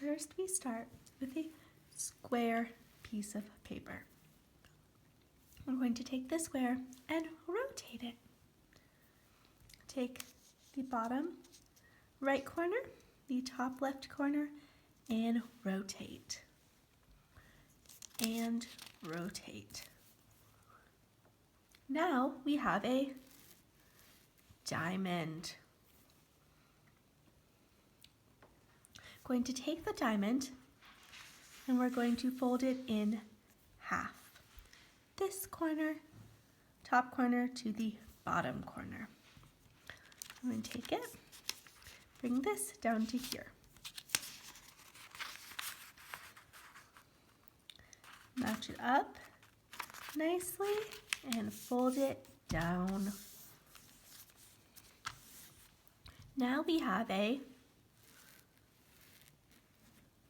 First, we start with a square piece of paper. We're going to take the square and rotate it. Take the bottom right corner, the top left corner, and rotate. And rotate. Now we have a diamond. Going to take the diamond and we're going to fold it in half. This corner, top corner to the bottom corner. I'm going to take it, bring this down to here. Match it up nicely and fold it down. Now we have a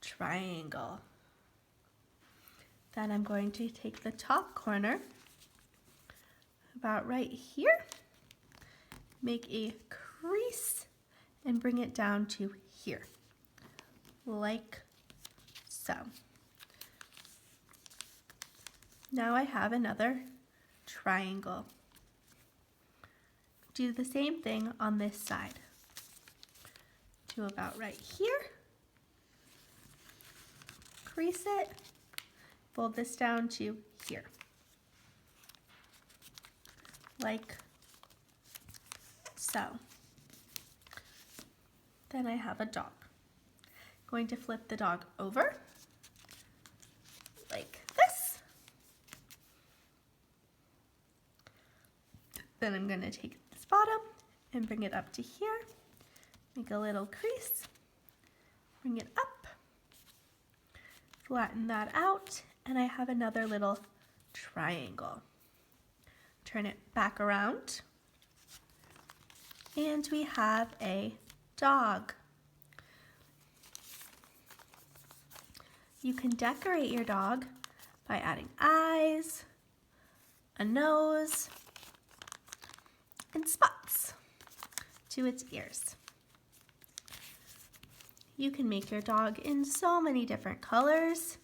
triangle. Then I'm going to take the top corner, about right here, make a crease and bring it down to here, like so. Now I have another triangle. Do the same thing on this side. To about right here, crease it, fold this down to here, like so. Then I have a dog. Going to flip the dog over, like this. Then I'm going to take this bottom and bring it up to here, make a little crease, bring it up, flatten that out, and I have another little triangle. Turn it back around, and we have a dog. You can decorate your dog by adding eyes, a nose, and spots to its ears. You can make your dog in so many different colors.